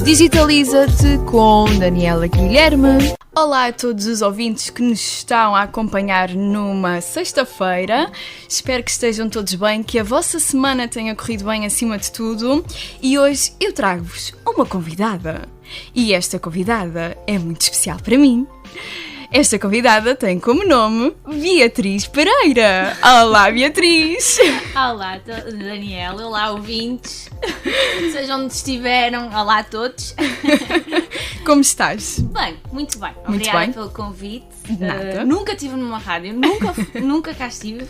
Digitaliza-te com Daniela Guilherme. Olá a todos os ouvintes que nos estão a acompanhar numa sexta-feira. Espero que estejam todos bem, que a vossa semana tenha corrido bem acima de tudo. E hoje eu trago-vos uma convidada. E esta convidada é muito especial para mim. Esta convidada tem como nome Beatriz Pereira. Olá, Beatriz! Olá, Daniela. Olá, ouvintes. Sejam onde estiveram. Olá a todos. Como estás? Bem, muito bem. Muito Obrigada bem. pelo convite. Nada. Nunca estive numa rádio, nunca cá estive.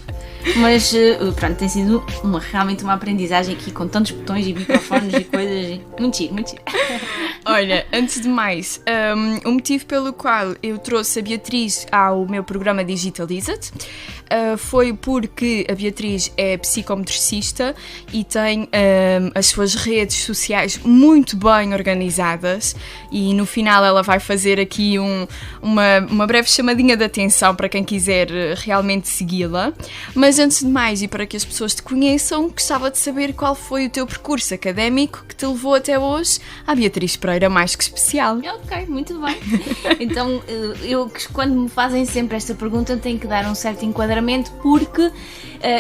Mas pronto, tem sido realmente uma aprendizagem aqui com tantos botões e microfones e coisas. Muito giro, muito giro. Olha, antes de mais, o motivo pelo qual eu trouxe a Beatriz ao meu programa Digitaliza-te foi porque a Beatriz é psicometricista e tem as suas redes sociais muito bem organizadas e no final ela vai fazer aqui uma breve chamadinha de atenção para quem quiser realmente segui-la. Mas antes de mais, e para que as pessoas te conheçam, gostava de saber qual foi o teu percurso académico que te levou até hoje à Beatriz Pereira mais que especial. Ok, muito bem. Então, eu quando me fazem sempre esta pergunta tenho que dar um certo enquadramento porque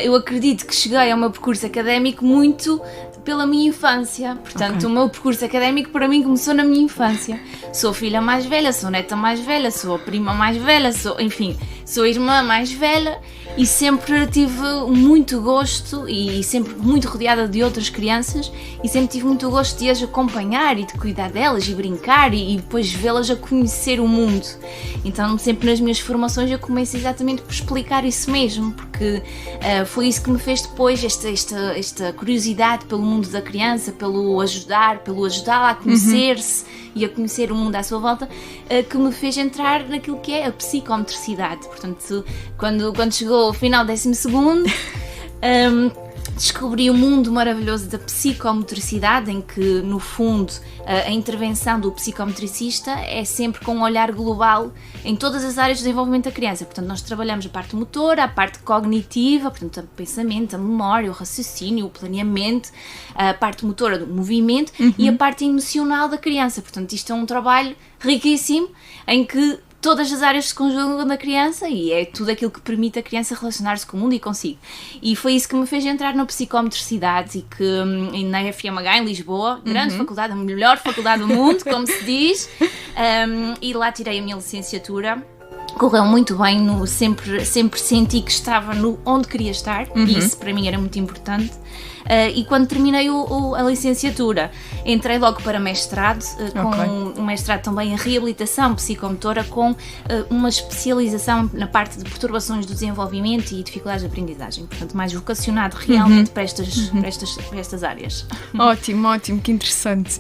eu acredito que cheguei ao meu percurso académico muito pela minha infância. Portanto, O meu percurso académico para mim começou na minha infância. Sou filha mais velha, sou neta mais velha, sou a prima mais velha, sou a irmã mais velha e sempre tive muito gosto e sempre muito rodeada de outras crianças e sempre tive muito gosto de as acompanhar e de cuidar delas e brincar e depois vê-las a conhecer o mundo. Então sempre nas minhas formações eu comecei exatamente por explicar isso mesmo, porque foi isso que me fez depois esta curiosidade pelo mundo da criança, pelo ajudá-la a conhecer-se e a conhecer o mundo à sua volta, que me fez entrar naquilo que é a psicometricidade. Portanto, quando chegou ao final do 12º, descobri o mundo maravilhoso da psicometricidade, em que, no fundo, a intervenção do psicometricista é sempre com um olhar global em todas as áreas do desenvolvimento da criança. Portanto, nós trabalhamos a parte motora, a parte cognitiva, portanto, o pensamento, a memória, o raciocínio, o planeamento, a parte motora do movimento e a parte emocional da criança. Portanto, isto é um trabalho riquíssimo em que todas as áreas se conjugam na criança e é tudo aquilo que permite a criança relacionar-se com o mundo e consigo. E foi isso que me fez entrar na psicometricidade e que na FMH em Lisboa, grande faculdade, a melhor faculdade do mundo, como se diz, e lá tirei a minha licenciatura. Correu muito bem, sempre senti que estava onde queria estar e isso para mim era muito importante. E quando terminei a licenciatura, entrei logo para mestrado, com um mestrado também em reabilitação psicomotora, com uma especialização na parte de perturbações do desenvolvimento e dificuldades de aprendizagem. Portanto, mais vocacionado realmente para estas áreas. Ótimo, que interessante.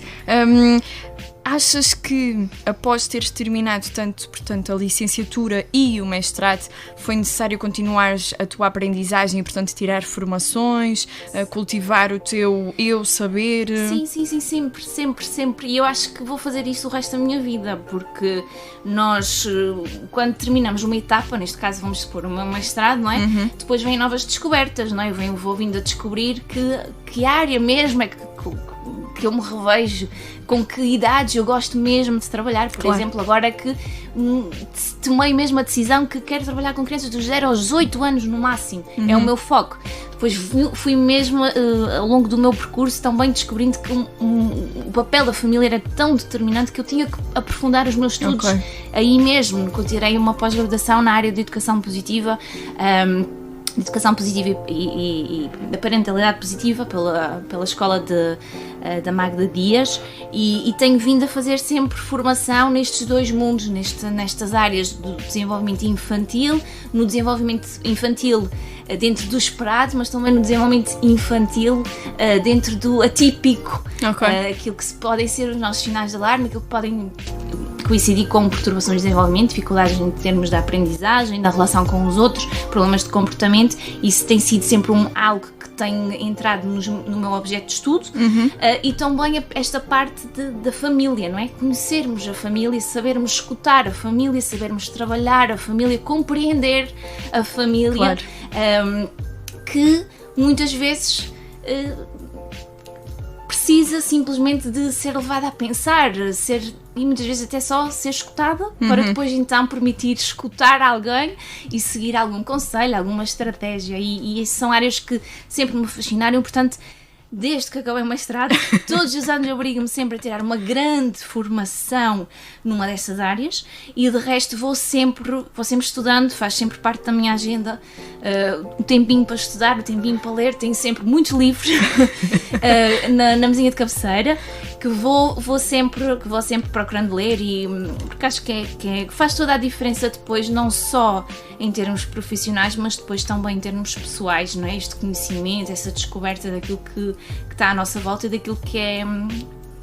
Achas que após teres terminado portanto, a licenciatura e o mestrado, foi necessário continuares a tua aprendizagem e, portanto, tirar formações, cultivar o teu saber? Sim, sempre. E eu acho que vou fazer isso o resto da minha vida, porque nós, quando terminamos uma etapa, neste caso vamos supor o meu mestrado, não é? Depois vêm novas descobertas, não é? Vou vindo a descobrir que área mesmo é que eu me revejo, com que idades eu gosto mesmo de trabalhar. Por exemplo, agora que tomei mesmo a decisão que quero trabalhar com crianças dos 0 aos 8 anos no máximo, é o meu foco. Depois fui mesmo, ao longo do meu percurso, também descobrindo que o papel da família era tão determinante que eu tinha que aprofundar os meus estudos aí mesmo, que eu tirei uma pós-graduação na área de educação positiva, e da parentalidade positiva pela escola da Magda Dias e tenho vindo a fazer sempre formação nestes dois mundos, nestas áreas do desenvolvimento infantil, no desenvolvimento infantil dentro do esperado, mas também no desenvolvimento infantil dentro do atípico, aquilo que podem ser os nossos sinais de alarme, aquilo que podem coincidir com perturbações de desenvolvimento, dificuldades em termos da aprendizagem, da relação com os outros, problemas de comportamento. Isso tem sido sempre algo que tem entrado no meu objeto de estudo. E também esta parte da família, não é? Conhecermos a família, sabermos escutar a família, sabermos trabalhar a família, compreender a família, que muitas vezes precisa simplesmente de ser levada a pensar, e muitas vezes até só ser escutada, para depois então permitir escutar alguém e seguir algum conselho, alguma estratégia, e são áreas que sempre me fascinaram, portanto, desde que acabei o mestrado, todos os anos eu obrigo-me sempre a tirar uma grande formação numa dessas áreas, e de resto vou sempre estudando, faz sempre parte da minha agenda, o tempinho para estudar, o tempinho para ler, tenho sempre muitos livros na mesinha de cabeceira, que vou sempre procurando ler, e porque acho que faz toda a diferença depois, não só em termos profissionais, mas depois também em termos pessoais, não é? Este conhecimento, essa descoberta daquilo que está à nossa volta e daquilo que é,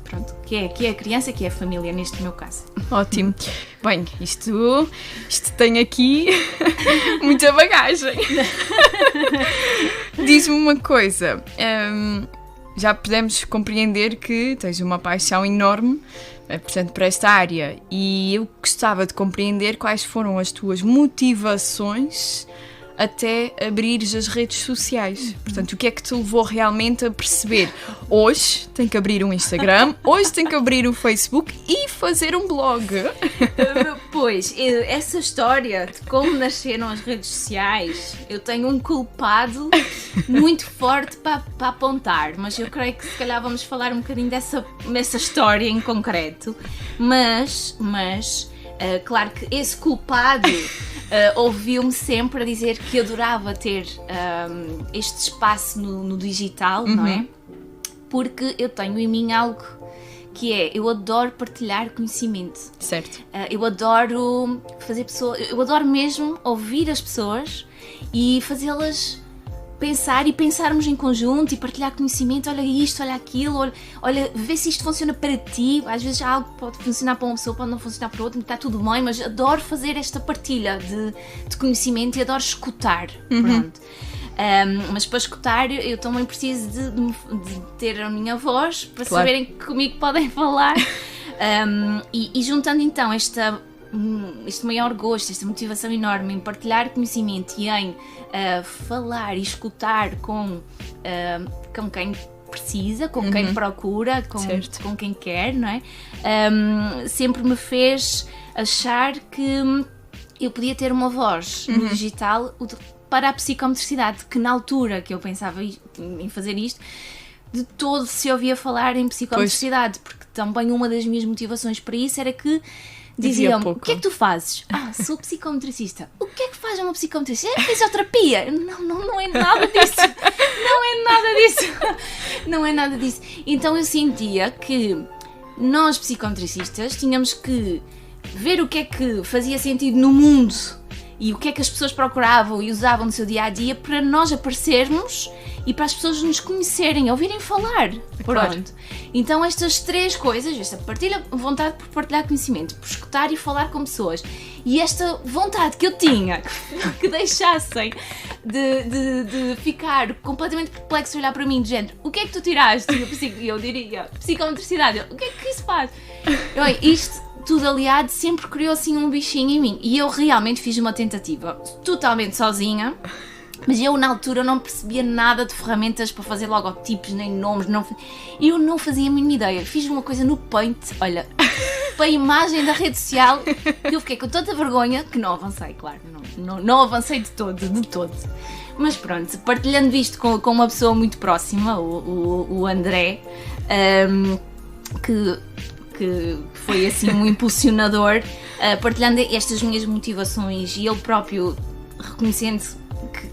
pronto, que é a criança, que é a família, neste meu caso. Ótimo. Bem, isto tem aqui muita bagagem. Diz-me uma coisa, já podemos compreender que tens uma paixão enorme, portanto, para esta área, e eu gostava de compreender quais foram as tuas motivações até abrires as redes sociais. Portanto, o que é que te levou realmente a perceber? Hoje tenho que abrir um Instagram, hoje tenho que abrir um Facebook e fazer um blog. Pois, essa história de como nasceram as redes sociais, eu tenho um culpado muito forte para apontar, mas eu creio que se calhar vamos falar um bocadinho dessa história em concreto. Mas claro que esse culpado ouviu-me sempre a dizer que adorava ter este espaço no digital, não é? Porque eu tenho em mim algo que eu adoro partilhar conhecimento. Certo. Eu adoro eu adoro mesmo ouvir as pessoas e fazê-las pensar e pensarmos em conjunto e partilhar conhecimento, olha isto, olha aquilo, olha, vê se isto funciona para ti. Às vezes algo pode funcionar para uma pessoa, pode não funcionar para outra, está tudo bem, mas adoro fazer esta partilha de conhecimento e adoro escutar. Pronto. Mas para escutar eu também preciso de ter a minha voz para saberem que comigo podem falar. E juntando então este maior gosto, esta motivação enorme em partilhar conhecimento e em falar e escutar com quem precisa, com quem procura, com quem quer, não é? Sempre me fez achar que eu podia ter uma voz no digital para a psicomotricidade, que na altura que eu pensava em fazer isto, de todo se ouvia falar em psicomotricidade, porque também uma das minhas motivações para isso era que diziam-me, o que é que tu fazes? Sou psicometricista. O que é que faz uma psicometricista? É fisioterapia. Não é nada disso. Não é nada disso. Então eu sentia que nós psicometricistas tínhamos que ver o que é que fazia sentido no mundo e o que é que as pessoas procuravam e usavam no seu dia-a-dia para nós aparecermos e para as pessoas nos conhecerem, ouvirem falar. Claro. Pronto. Então estas três coisas, esta vontade por partilhar conhecimento, por escutar e falar com pessoas, e esta vontade que eu tinha que deixassem de ficar completamente perplexo, olhar para mim de género, o que é que tu tiraste? E eu diria, psicometricidade. O que é que isso faz? Isto tudo aliado sempre criou assim um bichinho em mim, e eu realmente fiz uma tentativa totalmente sozinha, mas eu na altura não percebia nada de ferramentas para fazer logotipos nem nomes, eu não fazia a mínima ideia. Fiz uma coisa no Paint, olha, para a imagem da rede social, que eu fiquei com tanta vergonha que não avancei, claro, não avancei de todo. Mas pronto, partilhando isto com uma pessoa muito próxima, o André, que foi assim um impulsionador, partilhando estas minhas motivações, e ele próprio reconhecendo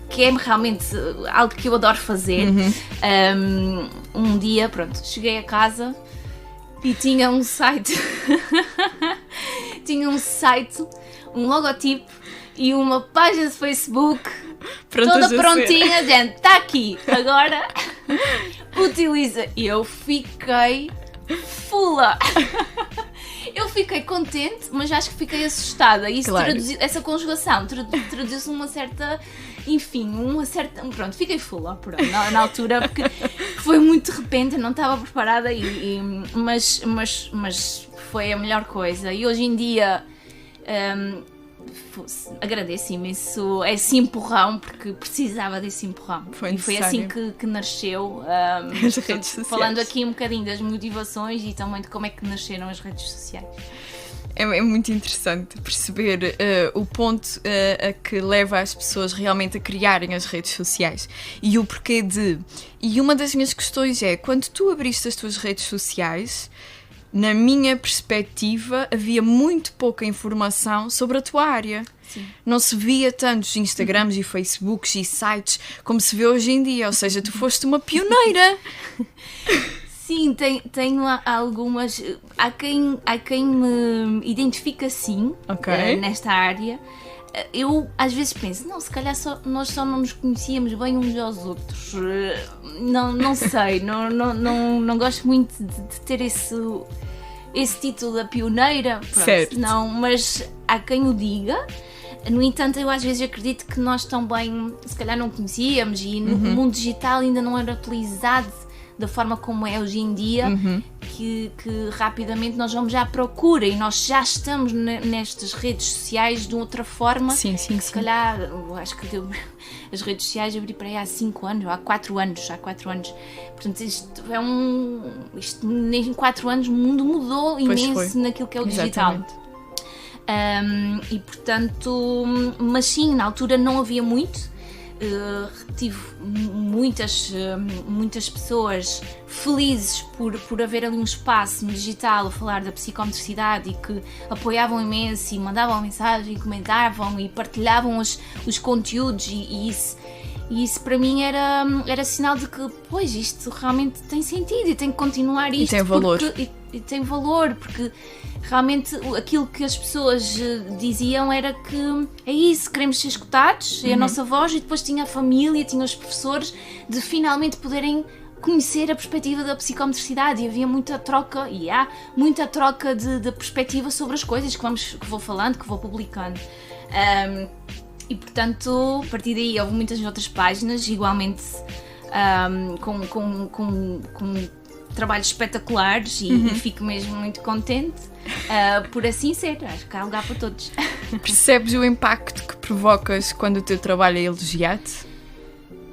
que é realmente algo que eu adoro fazer. Um dia, pronto, cheguei a casa e tinha um site um logotipo e uma página de Facebook toda prontinha, gente, está aqui, agora utiliza. E eu fiquei fula. Eu fiquei contente, mas acho que fiquei assustada. Isso claro. Essa conjugação traduziu-se uma certa... Pronto, fiquei fula na altura, porque foi muito de repente, eu não estava preparada, mas foi a melhor coisa. E hoje em dia agradeço imenso esse empurrão, porque precisava desse empurrão. Foi e foi assim que nasceu. As redes sociais. Falando aqui um bocadinho das motivações e também de como é que nasceram as redes sociais. É muito interessante perceber o ponto a que leva as pessoas realmente a criarem as redes sociais e o porquê de... E uma das minhas questões é, quando tu abriste as tuas redes sociais, na minha perspectiva, havia muito pouca informação sobre a tua área. Sim. Não se via tantos Instagrams e Facebooks e sites como se vê hoje em dia, ou seja, tu foste uma pioneira. Sim, tenho algumas... Há quem me identifica sim, nesta área. Eu às vezes penso, não, se calhar nós só não nos conhecíamos bem uns aos outros. Não sei, não gosto muito de ter esse título da pioneira. Pronto, certo. Não, mas há quem o diga. No entanto, eu às vezes acredito que nós também, se calhar não conhecíamos e no mundo digital ainda não era utilizado da forma como é hoje em dia, que rapidamente nós vamos à procura e nós já estamos nestas redes sociais de outra forma. Sim. Se calhar, eu acho que as redes sociais abri para aí há 5 anos, ou há 4 anos. Portanto, isto em 4 anos o mundo mudou imenso naquilo que é o digital. E portanto, mas sim, na altura não havia muito. Tive muitas pessoas felizes por haver ali um espaço no digital a falar da psicomotricidade e que apoiavam imenso e mandavam mensagem, comentavam e partilhavam os conteúdos e isso para mim era sinal de que, pois, isto realmente tem sentido e tem que continuar isto. E tem valor. E tem valor, porque realmente aquilo que as pessoas diziam era que é isso, queremos ser escutados, é a nossa voz, e depois tinha a família, tinha os professores, de finalmente poderem conhecer a perspectiva da psicomotricidade, e havia muita troca, e há muita troca de perspectiva sobre as coisas que vou falando, que vou publicando. E portanto, a partir daí houve muitas outras páginas, igualmente com trabalhos espetaculares e fico mesmo muito contente por assim ser. Acho que há lugar para todos. Percebes o impacto que provocas quando o teu trabalho é elogiado?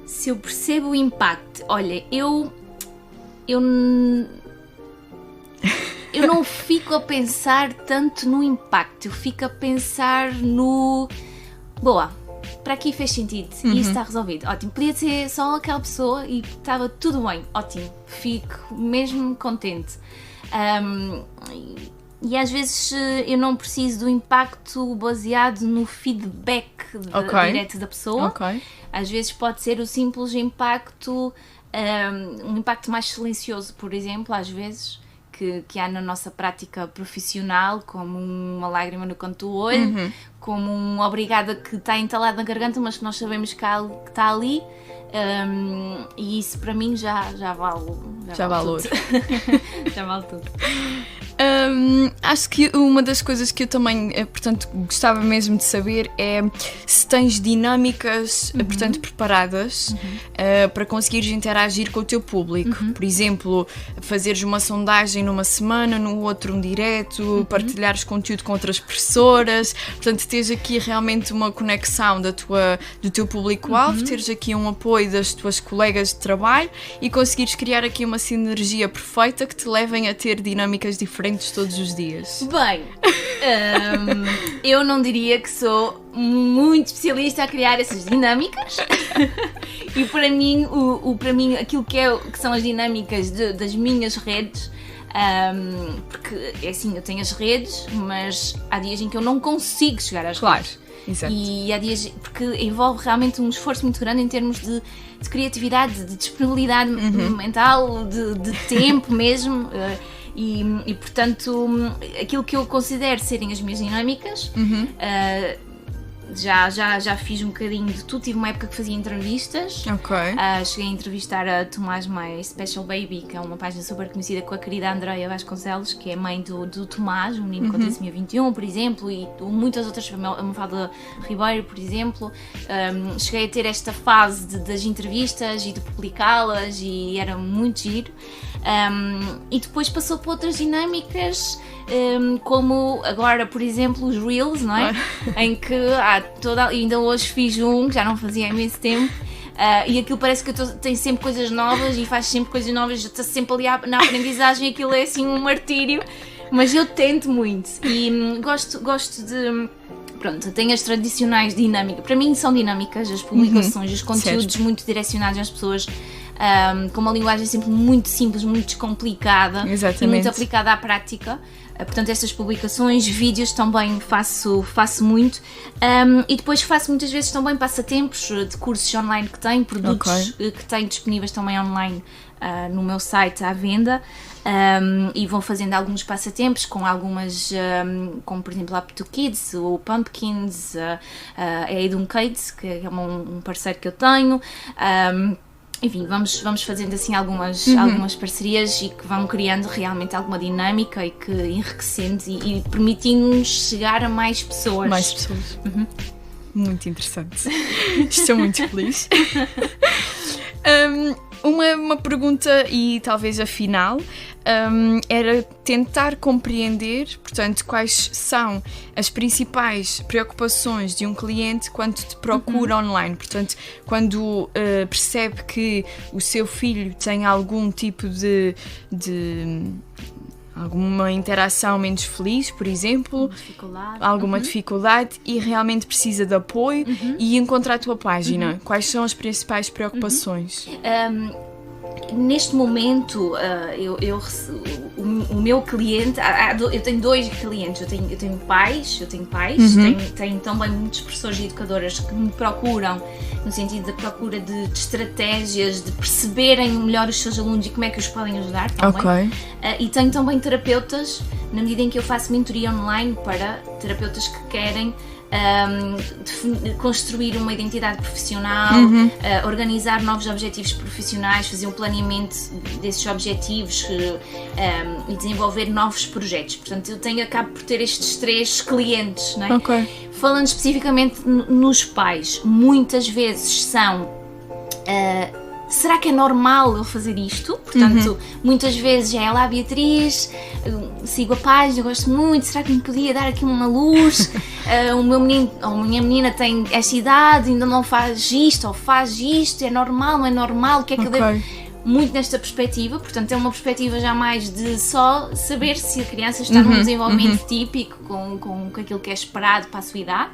Se eu percebo o impacto, olha, eu não fico a pensar tanto no impacto, eu fico a pensar no... Boa, para aqui fez sentido e isso está resolvido, ótimo. Podia ser só aquela pessoa e estava tudo bem, ótimo, fico mesmo contente. E às vezes eu não preciso do impacto baseado no feedback direto da pessoa. Às vezes pode ser o simples impacto, um impacto mais silencioso, por exemplo, às vezes, que há na nossa prática profissional, como uma lágrima no canto do olho, como um obrigada que está entalado na garganta, mas que nós sabemos que está ali, e isso para mim já vale ouro. Já vale tudo. Acho que uma das coisas que eu também, portanto, gostava mesmo de saber é se tens dinâmicas, portanto, preparadas para conseguires interagir com o teu público. Por exemplo, fazeres uma sondagem numa semana, no outro um direto, partilhares conteúdo com outras professoras, portanto, teres aqui realmente uma conexão do teu público-alvo, teres aqui um apoio das tuas colegas de trabalho e conseguires criar aqui uma sinergia perfeita que te levem a ter dinâmicas diferentes todos os dias. Bem, eu não diria que sou muito especialista a criar essas dinâmicas e para mim, aquilo que são as dinâmicas das minhas redes, porque é assim, eu tenho as redes, mas há dias em que eu não consigo chegar às redes. Exato. E há dias, porque envolve realmente um esforço muito grande em termos de criatividade, de disponibilidade mental, de tempo mesmo. E portanto, aquilo que eu considero serem as minhas dinâmicas, já fiz um bocadinho de tudo. Tive uma época que fazia entrevistas. Cheguei a entrevistar a Tomás My Special Baby, que é uma página super conhecida, com a querida Andreia Vasconcelos, que é mãe do Tomás, um menino com trissomia 21, por exemplo, e muitas outras, a Mafalda Ribeiro, por exemplo. Cheguei a ter esta fase das entrevistas e de publicá-las, e era muito giro. E depois passou para outras dinâmicas, como agora, por exemplo, os Reels, não é? Em que ainda hoje fiz um, que já não fazia há imenso tempo, e aquilo parece que tem sempre coisas novas e faz sempre coisas novas, está sempre ali na aprendizagem, aquilo é assim um martírio, mas eu tento muito e gosto de... Pronto, tem as tradicionais dinâmicas, para mim são dinâmicas as publicações, os conteúdos muito direcionados às pessoas, com uma linguagem sempre muito simples, muito descomplicada. Exatamente. E muito aplicada à prática. Portanto, estas publicações, vídeos também faço muito, e depois faço muitas vezes também passatempos de cursos online que tenho, produtos que tenho disponíveis também online no meu site à venda, e vou fazendo alguns passatempos com algumas, como por exemplo a Up to Kids, o Pumpkins, a Edun Kids, que é um parceiro que eu tenho. Enfim, vamos fazendo assim algumas parcerias e que vão criando realmente alguma dinâmica e que enriquecendo e permitindo-nos chegar a mais pessoas. Mais pessoas. Muito interessante. Estou muito feliz. Uma pergunta, e talvez a final, era tentar compreender, portanto, quais são as principais preocupações de um cliente quando te procura online. Portanto, quando percebe que o seu filho tem algum tipo de alguma interação menos feliz, por exemplo, alguma dificuldade e realmente precisa de apoio e encontrar a tua página. Quais são as principais preocupações? Neste momento, o meu cliente, eu tenho dois clientes, eu tenho pais, tenho também muitos professores e educadoras que me procuram no sentido da procura de estratégias, de perceberem melhor os seus alunos e como é que os podem ajudar também. E tenho também terapeutas, na medida em que eu faço mentoria online para terapeutas que querem construir uma identidade profissional, organizar novos objetivos profissionais, fazer um planeamento desses objetivos e desenvolver novos projetos. Portanto, eu acabo por ter estes 3 clientes, não é? Falando especificamente nos pais, muitas vezes são... será que é normal eu fazer isto? Portanto, muitas vezes é lá a Beatriz, sigo a página, gosto muito, será que me podia dar aqui uma luz? O meu menino ou a minha menina tem esta idade, ainda não faz isto, ou faz isto, é normal, não é normal, o que é que eu devo... Muito nesta perspectiva, portanto é uma perspectiva já mais de só saber se a criança está num desenvolvimento típico com aquilo que é esperado para a sua idade,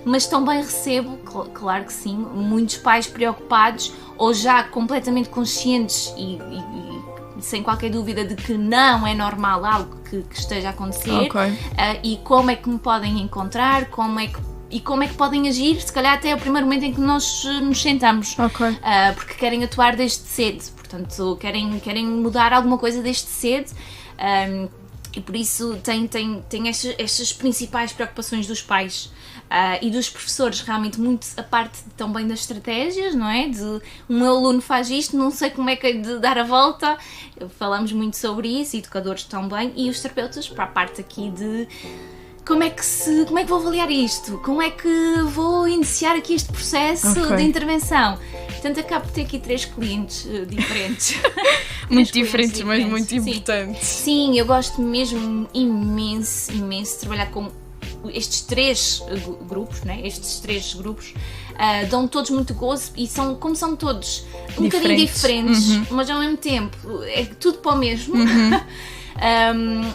mas também recebo, claro que sim, muitos pais preocupados ou já completamente conscientes e sem qualquer dúvida de que não é normal algo que esteja a acontecer, e como é que me podem encontrar, como é que podem agir, se calhar até o primeiro momento em que nós nos sentamos, porque querem atuar desde cedo. Portanto, querem mudar alguma coisa desde cedo, e por isso tem estas principais preocupações dos pais e dos professores, realmente muito a parte também das estratégias, não é? De o meu aluno faz isto, não sei como é que é de dar a volta, falamos muito sobre isso, educadores também, e os terapeutas para a parte aqui de... Como é que vou avaliar isto? Como é que vou iniciar aqui este processo de intervenção? Portanto, acabo de ter aqui 3 clientes diferentes. Muito diferentes, mas muito importantes. Sim, eu gosto mesmo imenso de trabalhar com estes 3 grupos, né? Estes 3 grupos dão todos muito gozo e como são todos um bocadinho diferentes, mas ao mesmo tempo é tudo para o mesmo.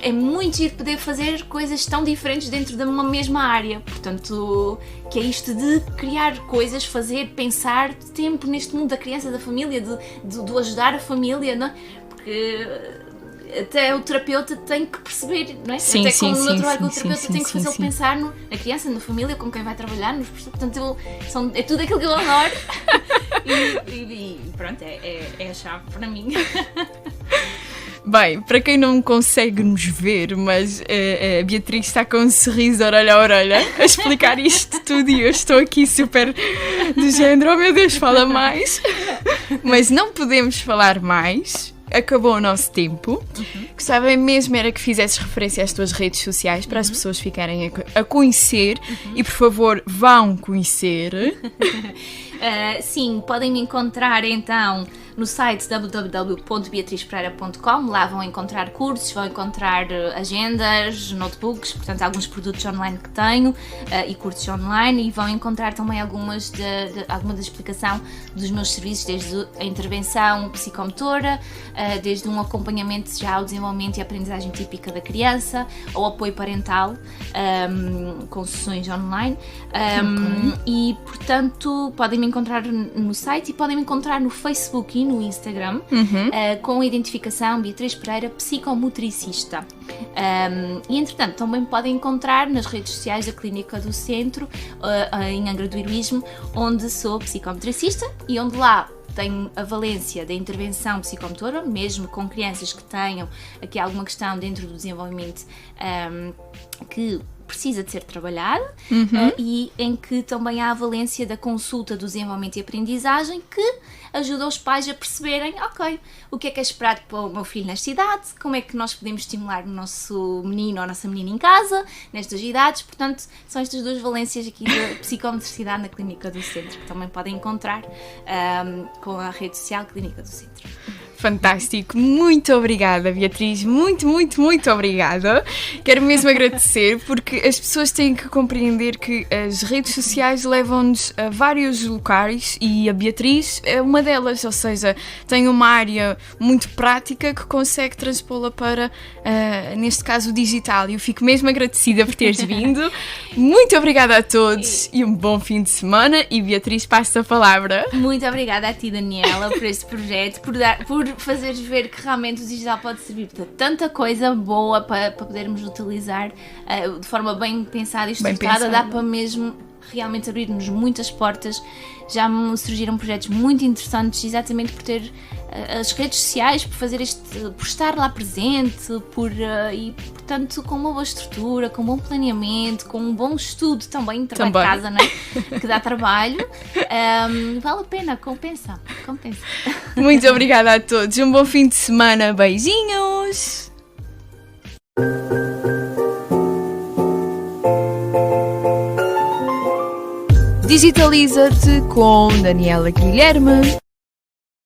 É muito giro poder fazer coisas tão diferentes dentro de uma mesma área, portanto, que é isto de criar coisas, fazer, pensar tempo neste mundo da criança, da família, de ajudar a família, não é? Porque até o terapeuta tem que perceber, não é? Até como no meu trabalho com o terapeuta tem que fazê-lo pensar na criança, na família, com quem vai trabalhar, portanto, é tudo aquilo que eu adoro e pronto, é a chave para mim. Bem, para quem não consegue nos ver, mas a Beatriz está com um sorriso orelha a orelha a explicar isto tudo e eu estou aqui super do género, oh meu Deus, fala mais. Mas não podemos falar mais, acabou o nosso tempo. Gostava mesmo era que fizesses referência às tuas redes sociais para as pessoas ficarem a conhecer e por favor vão conhecer. Sim, podem me encontrar então no site www.beatrizpereira.com. Lá vão encontrar cursos, vão encontrar agendas, notebooks, portanto alguns produtos online que tenho e cursos online, e vão encontrar também alguma da explicação dos meus serviços, desde a intervenção psicomotora, desde um acompanhamento já ao desenvolvimento e aprendizagem típica da criança, ou apoio parental, com sessões online. E portanto podem me encontrar no site e podem me encontrar no Facebook e no Instagram, com a identificação Beatriz Pereira, psicomotricista. E entretanto também podem encontrar nas redes sociais da Clínica do Centro, em Angra do Heroísmo, onde sou psicomotricista e onde lá tenho a valência da intervenção psicomotora, mesmo com crianças que tenham aqui alguma questão dentro do desenvolvimento que precisa de ser trabalhada, e em que também há a valência da consulta do desenvolvimento e aprendizagem, que ajuda os pais a perceberem, ok, o que é esperado para o meu filho nesta idade, como é que nós podemos estimular o nosso menino ou a nossa menina em casa, nestas idades. Portanto, são estas duas valências aqui da psicomotricidade na Clínica do Centro, que também podem encontrar com a rede social Clínica do Centro. Fantástico, muito obrigada, Beatriz, muito obrigada. Quero mesmo agradecer, porque as pessoas têm que compreender que as redes sociais levam-nos a vários locais e a Beatriz é uma delas, ou seja, tem uma área muito prática que consegue transpô-la para, neste caso, o digital. E eu fico mesmo agradecida por teres vindo. Muito obrigada a todos e um bom fim de semana. E Beatriz, passa a palavra. Muito obrigada a ti, Daniela, por este projeto, por fazeres ver que realmente o digital pode servir para tanta coisa boa para podermos utilizar de forma bem pensada e estruturada. Dá para mesmo realmente abrir-nos muitas portas. Já me surgiram projetos muito interessantes exatamente por ter as redes sociais, por fazer por estar lá presente, e portanto com uma boa estrutura, com um bom planeamento, com um bom estudo também, trabalho de casa, não é? Que dá trabalho. Vale a pena, compensa. Muito obrigada a todos, um bom fim de semana, beijinhos! Digitaliza-te com Daniela Guilherme.